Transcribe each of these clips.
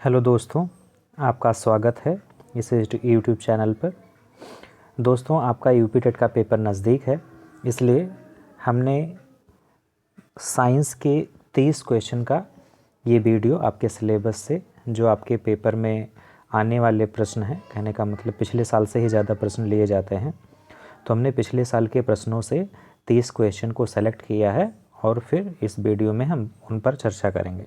Hello दोस्तों, आपका स्वागत है इस यूट्यूब चैनल पर। दोस्तों, आपका यूपी टेट का पेपर नज़दीक है, इसलिए हमने साइंस के 30 क्वेश्चन का ये वीडियो आपके सिलेबस से, जो आपके पेपर में आने वाले प्रश्न हैं, कहने का मतलब पिछले साल से ही ज़्यादा प्रश्न लिए जाते हैं, तो हमने पिछले साल के प्रश्नों से 30 क्वेश्चन को सेलेक्ट किया है और फिर इस वीडियो में हम उन पर चर्चा करेंगे।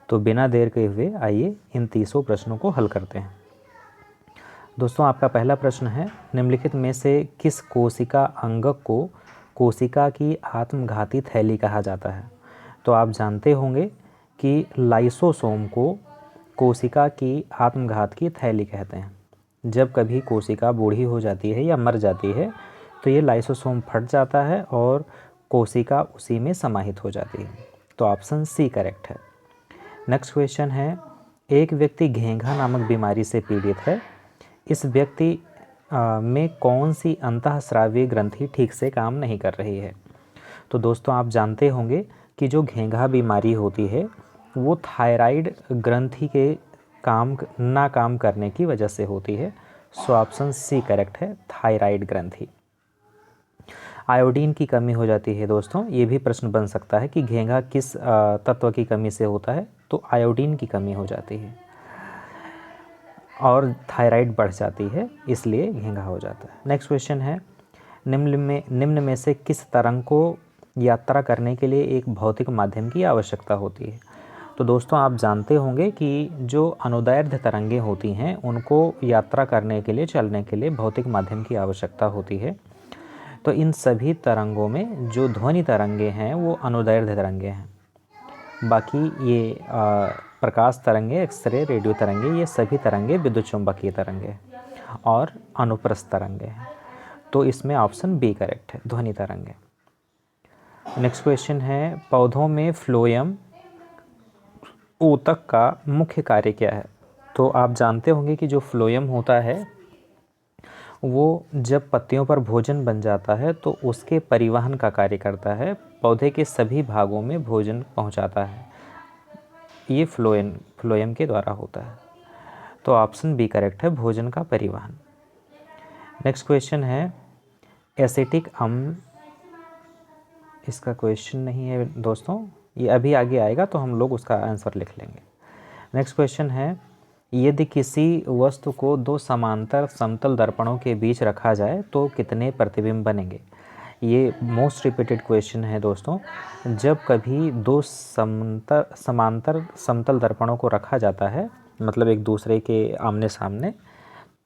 तो बिना देर के हुए आइए इन 30 प्रश्नों को हल करते हैं। दोस्तों, आपका पहला प्रश्न है, निम्नलिखित में से किस कोशिका अंगक को कोशिका की आत्मघाती थैली कहा जाता है? तो आप जानते होंगे कि लाइसोसोम को कोशिका की आत्मघात की थैली कहते हैं। जब कभी कोशिका बूढ़ी हो जाती है या मर जाती है तो ये लाइसोसोम फट जाता है और कोशिका उसी में समाहित हो जाती है। तो ऑप्शन सी करेक्ट है। नेक्स्ट क्वेश्चन है, एक व्यक्ति घेंघा नामक बीमारी से पीड़ित है। इस व्यक्ति में कौन सी अंतःस्रावी ग्रंथि ठीक से काम नहीं कर रही है? तो दोस्तों, आप जानते होंगे कि जो घेंघा बीमारी होती है वो थायराइड ग्रंथि के ना काम करने की वजह से होती है। सो ऑप्शन सी करेक्ट है, थायराइड ग्रंथि। आयोडीन की कमी हो जाती है। दोस्तों, ये भी प्रश्न बन सकता है कि घेंघा किस तत्व की कमी से होता है? तो आयोडीन की कमी हो जाती है और थायराइड बढ़ जाती है, इसलिए घेंघा हो जाता है। नेक्स्ट क्वेश्चन है, निम्न में से किस तरंग को यात्रा करने के लिए एक भौतिक माध्यम की आवश्यकता होती है? तो दोस्तों, आप जानते होंगे कि जो अनुदैर्ध्य तरंगें होती हैं उनको यात्रा करने के लिए, चलने के लिए भौतिक माध्यम की आवश्यकता होती है। तो इन सभी तरंगों में जो ध्वनि तरंगे हैं वो अनुदैर्ध्य तरंगे हैं। बाकी ये प्रकाश तरंगे, एक्सरे, रेडियो तरंगे, ये सभी तरंगे विद्युत चुम्बकीय तरंगे और अनुप्रस्थ तरंगे हैं। तो इसमें ऑप्शन बी करेक्ट है, ध्वनि तरंगे। नेक्स्ट क्वेश्चन है, पौधों में फ्लोएम ऊतक का मुख्य कार्य क्या है? तो आप जानते होंगे कि जो फ्लोएम होता है वो जब पत्तियों पर भोजन बन जाता है तो उसके परिवहन का कार्य करता है, पौधे के सभी भागों में भोजन पहुंचाता है। ये फ्लोएम के द्वारा होता है। तो ऑप्शन बी करेक्ट है, भोजन का परिवहन। नेक्स्ट क्वेश्चन है, एसिटिक अम्ल, इसका क्वेश्चन नहीं है दोस्तों, ये अभी आगे आएगा तो हम लोग उसका आंसर लिख लेंगे। नेक्स्ट क्वेश्चन है, यदि किसी वस्तु को दो समांतर समतल दर्पणों के बीच रखा जाए तो कितने प्रतिबिंब बनेंगे? ये मोस्ट रिपीटेड क्वेश्चन है दोस्तों। जब कभी दो समांतर समतल दर्पणों को रखा जाता है, मतलब एक दूसरे के आमने सामने,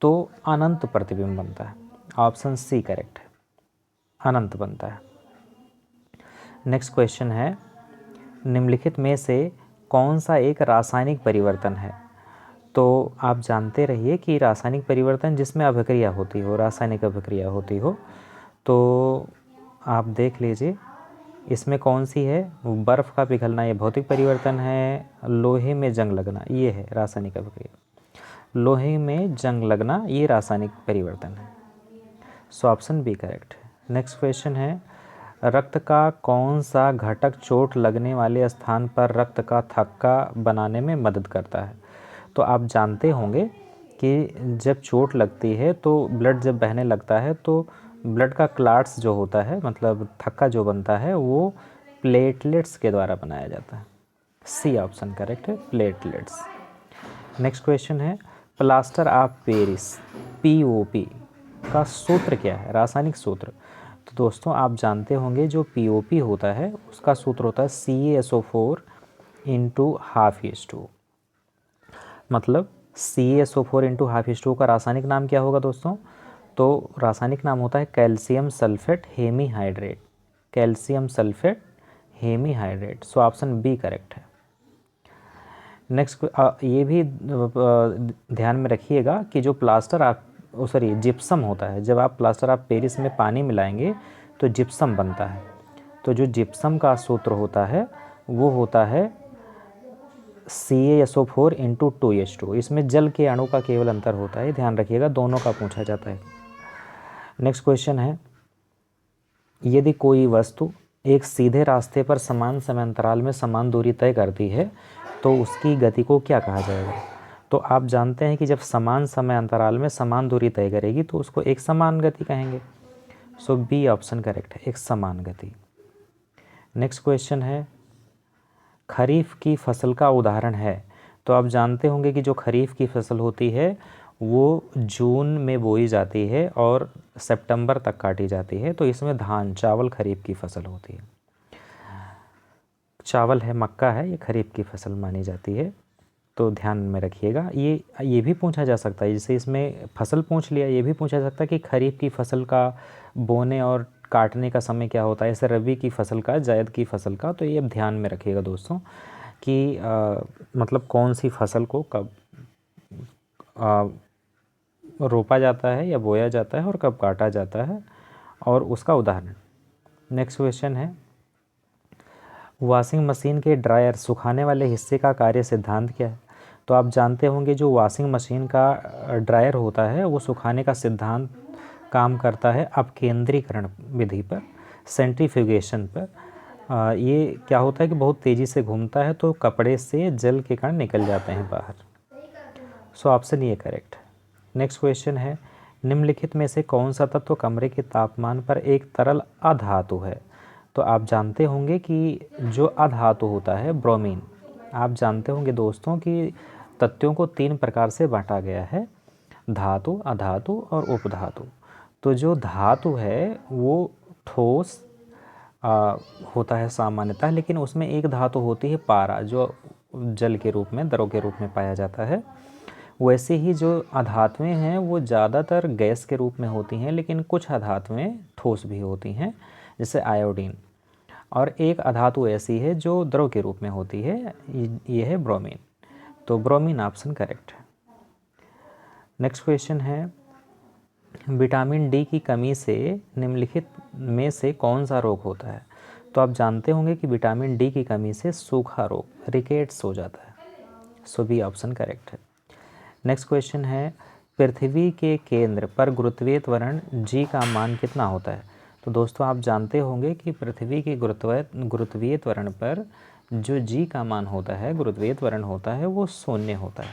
तो अनंत प्रतिबिंब बनता है। ऑप्शन सी करेक्ट है, अनंत बनता है। नेक्स्ट क्वेश्चन है, निम्नलिखित में से कौन सा एक रासायनिक परिवर्तन है? तो आप जानते रहिए कि रासायनिक परिवर्तन जिसमें अभिक्रिया होती हो, रासायनिक अभिक्रिया होती हो, तो आप देख लीजिए इसमें कौन सी है। बर्फ़ का पिघलना ये भौतिक परिवर्तन है, लोहे में जंग लगना ये है रासायनिक अभिक्रिया, लोहे में जंग लगना ये रासायनिक परिवर्तन है। सो ऑप्शन बी करेक्ट है। नेक्स्ट क्वेश्चन है, रक्त का कौन सा घटक चोट लगने वाले स्थान पर रक्त का थक्का बनाने में मदद करता है? तो आप जानते होंगे कि जब चोट लगती है तो ब्लड जब बहने लगता है तो ब्लड का क्लाट्स जो होता है, मतलब थक्का जो बनता है, वो प्लेटलेट्स के द्वारा बनाया जाता है। सी ऑप्शन करेक्ट है, प्लेटलेट्स। नेक्स्ट क्वेश्चन है, प्लास्टर ऑफ पेरिस POP का सूत्र क्या है, रासायनिक सूत्र? तो दोस्तों, आप जानते होंगे जो POP होता है उसका सूत्र होता है CaSO4 × 1/2:2। मतलब CaSO4 × 1/2:2 का रासायनिक नाम क्या होगा दोस्तों? तो रासायनिक नाम होता है calcium sulphate hemihydrate, calcium sulphate hemihydrate. So option B correct है। नेक्स्ट ये भी ध्यान में रखिएगा कि जो जिप्सम होता है, जब आप प्लास्टर ऑफ पेरिस में पानी मिलाएंगे तो जिप्सम बनता है। तो जो जिप्सम का सूत्र होता है वो होता है CaSO4 × 2H2। इसमें जल के अणु का केवल अंतर होता है, ध्यान रखिएगा, दोनों का पूछा जाता है। नेक्स्ट क्वेश्चन है, यदि कोई वस्तु एक सीधे रास्ते पर समान समय अंतराल में समान दूरी तय करती है तो उसकी गति को क्या कहा जाएगा? तो आप जानते हैं कि जब समान समय अंतराल में समान दूरी तय करेगी तो उसको एक समान गति कहेंगे। सो बी ऑप्शन करेक्ट है, एक समान गति। नेक्स्ट क्वेश्चन है, खरीफ की फसल का उदाहरण है। तो आप जानते होंगे कि जो खरीफ की फसल होती है वो जून में बोई जाती है और सितंबर तक काटी जाती है। तो इसमें धान, चावल खरीफ की फसल होती है। चावल है, मक्का है, ये खरीफ की फसल मानी जाती है। तो ध्यान में रखिएगा। ये भी पूछा जा सकता है, जैसे इसमें फसल पूछ लिया, ये भी पूछा जा सकता है कि खरीफ की फसल का बोने और काटने का समय क्या होता है, जैसे रबी की फसल का, जायद की फसल का। तो ये अब ध्यान में रखिएगा दोस्तों कि मतलब कौन सी फसल को कब रोपा जाता है या बोया जाता है और कब काटा जाता है, और उसका उदाहरण। नेक्स्ट क्वेश्चन है, वॉशिंग मशीन के ड्रायर सुखाने वाले हिस्से का कार्य सिद्धांत क्या है। तो आप जानते होंगे जो वॉशिंग मशीन का ड्रायर होता है वो सुखाने का सिद्धांत काम करता है अपकेंद्रीकरण विधि पर, सेंट्रीफ्यूगेशन पर। ये क्या होता है कि बहुत तेज़ी से घूमता है तो कपड़े से जल के कण निकल जाते हैं बाहर। सो ऑप्शन ये करेक्ट है। नेक्स्ट क्वेश्चन है, निम्नलिखित में से कौन सा तत्व कमरे के तापमान पर एक तरल अधातु है। तो आप जानते होंगे कि जो अधातु होता है ब्रोमीन, आप जानते होंगे दोस्तों कि तत्वों को 3 प्रकार से बांटा गया है, धातु, अधातु और उपधातु। तो जो धातु है वो ठोस होता है सामान्यतः, लेकिन उसमें एक धातु होती है पारा, जो जल के रूप में, द्रव के रूप में पाया जाता है। वैसे ही जो अधातुएं हैं वो ज़्यादातर गैस के रूप में होती हैं, लेकिन कुछ अधातुएं ठोस भी होती हैं, जैसे आयोडीन। और एक अधातु ऐसी है जो द्रव के रूप में होती है, ये है ब्रोमीन। तो ब्रोमीन ऑप्शन करेक्ट है। नेक्स्ट क्वेश्चन है, विटामिन डी की कमी से निम्नलिखित में से कौन सा रोग होता है। तो आप जानते होंगे कि विटामिन डी की कमी से सूखा रोग, रिकेट्स हो जाता है। सो बी ऑप्शन करेक्ट है। नेक्स्ट क्वेश्चन है, पृथ्वी के केंद्र पर गुरुत्वीय त्वरण जी का मान कितना होता है। तो दोस्तों आप जानते होंगे कि पृथ्वी के गुरुत्वीय त्वरण पर जो जी का मान होता है, गुरुत्वीय त्वरण होता है, वो 0 होता है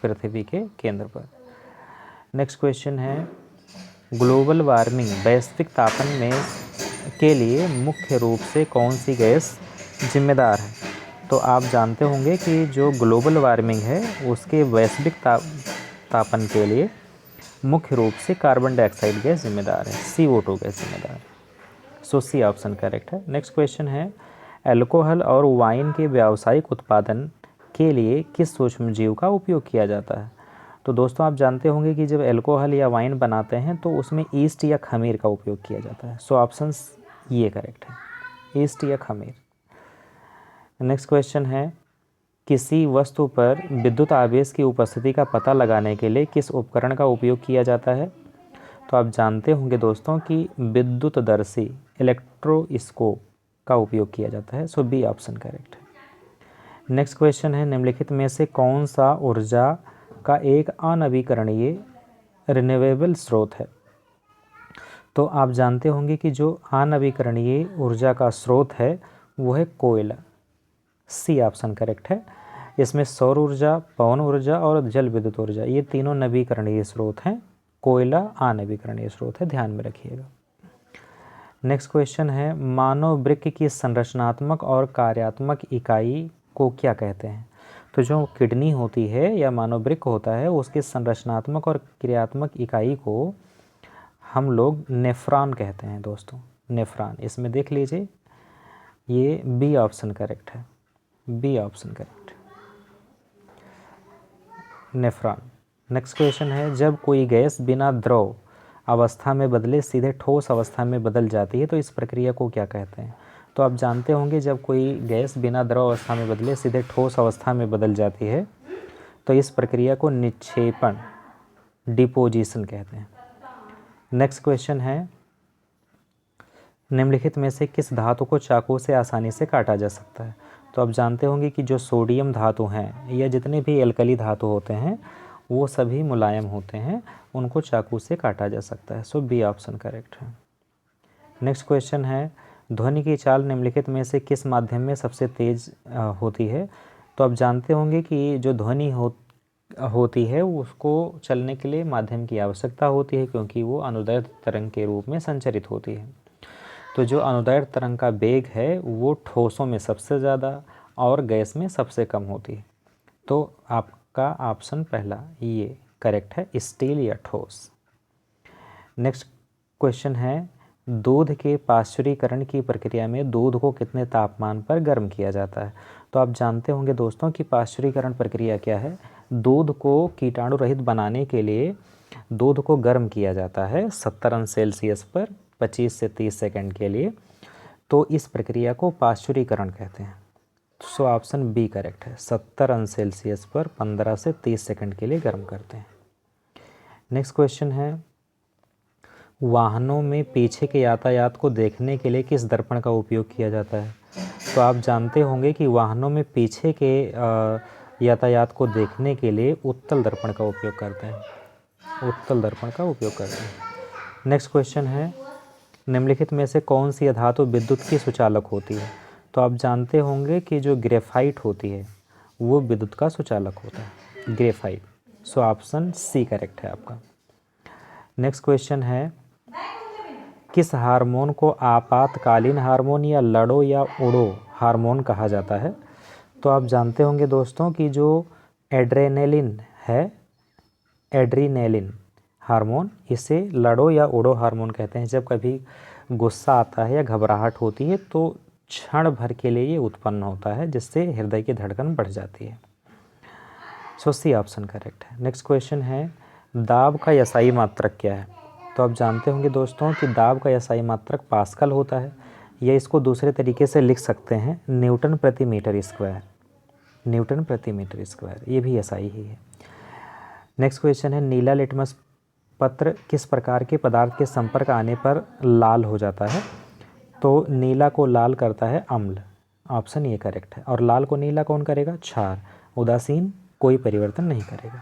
पृथ्वी के केंद्र पर। नेक्स्ट क्वेश्चन है, ग्लोबल वार्मिंग, वैश्विक तापन में के लिए मुख्य रूप से कौन सी गैस जिम्मेदार है। तो आप जानते होंगे कि जो ग्लोबल वार्मिंग है उसके वैश्विक तापन के लिए मुख्य रूप से कार्बन डाइऑक्साइड गैस जिम्मेदार है, CO2 गैस जिम्मेदार है। सो सी ऑप्शन करेक्ट है। नेक्स्ट क्वेश्चन है, अल्कोहल और वाइन के व्यावसायिक उत्पादन के लिए किस सूक्ष्मजीव का उपयोग किया जाता है। तो दोस्तों आप जानते होंगे कि जब अल्कोहल या वाइन बनाते हैं तो उसमें ईस्ट या खमीर का उपयोग किया जाता है। सो ऑप्शन ये करेक्ट है, ईस्ट या खमीर। नेक्स्ट क्वेश्चन है, किसी वस्तु पर विद्युत आवेश की उपस्थिति का पता लगाने के लिए किस उपकरण का उपयोग किया जाता है। तो आप जानते होंगे दोस्तों कि विद्युतदर्शी, इलेक्ट्रोस्कोप का उपयोग किया जाता है। सो बी ऑप्शन करेक्ट है। नेक्स्ट क्वेश्चन है, निम्नलिखित में से कौन सा ऊर्जा का एक अनवीकरणीय रिन्यूएबल स्रोत है। तो आप जानते होंगे कि जो अनवीकरणीय ऊर्जा का स्रोत है वो है कोयला। सी ऑप्शन करेक्ट है। इसमें सौर ऊर्जा, पवन ऊर्जा और जल विद्युत ऊर्जा, ये तीनों नवीकरणीय स्रोत हैं। कोयला अनवीकरणीय स्रोत है, ध्यान में रखिएगा। नेक्स्ट क्वेश्चन है, मानव वृक्क की संरचनात्मक और कार्यात्मक इकाई को क्या कहते हैं। तो जो किडनी होती है या मानव वृक्क होता है उसके संरचनात्मक और क्रियात्मक इकाई को हम लोग नेफ्रॉन कहते हैं दोस्तों, नेफ्रॉन। इसमें देख लीजिए, ये बी ऑप्शन करेक्ट है, B option correct, nephron. Next question है, जब कोई गैस बिना द्रव अवस्था में बदले सीधे ठोस अवस्था में बदल जाती है तो इस प्रक्रिया को क्या कहते हैं। तो आप जानते होंगे जब कोई गैस बिना द्रव अवस्था में बदले सीधे ठोस अवस्था में बदल जाती है तो इस प्रक्रिया को निक्षेपण, डिपोजिशन कहते हैं। नेक्स्ट क्वेश्चन है, निम्नलिखित में से किस धातु को चाकू से आसानी से काटा जा सकता है। तो आप जानते होंगे कि जो सोडियम धातु हैं या जितने भी एल्कली धातु होते हैं वो सभी मुलायम होते हैं, उनको चाकू से काटा जा सकता है। सो बी ऑप्शन करेक्ट है। नेक्स्ट क्वेश्चन है, ध्वनि की चाल निम्नलिखित में से किस माध्यम में सबसे तेज होती है। तो आप जानते होंगे कि जो ध्वनि होती है उसको चलने के लिए माध्यम की आवश्यकता होती है, क्योंकि वो अनुदैर्ध्य तरंग के रूप में संचरित होती है। तो जो अनुदैर्ध्य तरंग का वेग है वो ठोसों में सबसे ज़्यादा और गैस में सबसे कम होती है। तो आपका ऑप्शन पहला ये करेक्ट है, स्टील या ठोस। नेक्स्ट क्वेश्चन है, दूध के पाश्चुरीकरण की प्रक्रिया में दूध को कितने तापमान पर गर्म किया जाता है? तो आप जानते होंगे दोस्तों कि पाश्चुरीकरण प्रक्रिया क्या है। दूध को कीटाणु रहित बनाने के लिए दूध को गर्म किया जाता है 70 अंश सेल्सियस पर 25 से 30 सेकंड के लिए। तो इस प्रक्रिया को पाश्चुरीकरण कहते हैं। सो ऑप्शन बी करेक्ट है, 70 अंश सेल्सियस पर 15 से 30 सेकंड के लिए गर्म करते हैं। नेक्स्ट क्वेश्चन है, वाहनों में पीछे के यातायात को देखने के लिए किस दर्पण का उपयोग किया जाता है? तो आप जानते होंगे कि वाहनों में पीछे के यातायात को देखने के लिए उत्तल दर्पण का उपयोग करते हैं, उत्तल दर्पण का उपयोग करते हैं। नेक्स्ट क्वेश्चन है, निम्नलिखित में से कौन सी धातु विद्युत की सुचालक होती है? तो आप जानते होंगे कि जो ग्रेफाइट होती है वो विद्युत का सुचालक होता है, graphite. So option C correct है आपका। नेक्स्ट क्वेश्चन है, किस हार्मोन को आपातकालीन हार्मोन या लड़ो या उड़ो हार्मोन कहा जाता है? तो आप जानते होंगे दोस्तों कि जो एड्रेनलिन है, एड्रीनेलिन हार्मोन, इसे लड़ो या उड़ो हार्मोन कहते हैं। जब कभी गुस्सा आता है या घबराहट होती है तो क्षण भर के लिए ये उत्पन्न होता है, जिससे हृदय की धड़कन बढ़ जाती है। सो सी ऑप्शन करेक्ट है। नेक्स्ट क्वेश्चन है, दाब का एसआई मात्रक क्या है? तो आप जानते होंगे दोस्तों कि दाब का एसआई मात्रक पास्कल होता है, या इसको दूसरे तरीके से लिख सकते हैं न्यूटन प्रति मीटर स्क्वायर, न्यूटन प्रति मीटर स्क्वायर, ये भी एसआई ही है। नेक्स्ट क्वेश्चन है, नीला लिटमस पत्र किस प्रकार के पदार्थ के संपर्क आने पर लाल हो जाता है? तो नीला को लाल करता है अम्ल, ऑप्शन ये करेक्ट है। और लाल को नीला कौन करेगा? क्षार। उदासीन कोई परिवर्तन नहीं करेगा।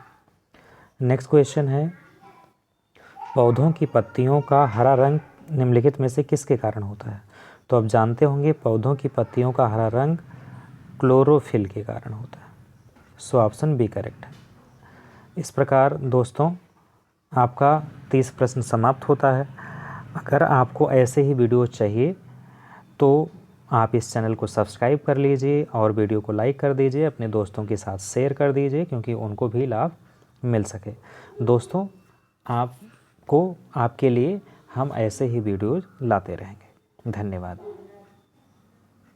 नेक्स्ट क्वेश्चन है, पौधों की पत्तियों का हरा रंग निम्नलिखित में से किसके कारण होता है? तो आप जानते होंगे पौधों की पत्तियों का हरा रंग क्लोरोफिल के कारण होता है। सो ऑप्शन बी करेक्ट है। इस प्रकार दोस्तों आपका 30 प्रश्न समाप्त होता है। अगर आपको ऐसे ही वीडियो चाहिए तो आप इस चैनल को सब्सक्राइब कर लीजिए और वीडियो को लाइक कर दीजिए, अपने दोस्तों के साथ शेयर कर दीजिए, क्योंकि उनको भी लाभ मिल सके। दोस्तों आपके लिए हम ऐसे ही वीडियोज़ लाते रहेंगे। धन्यवाद।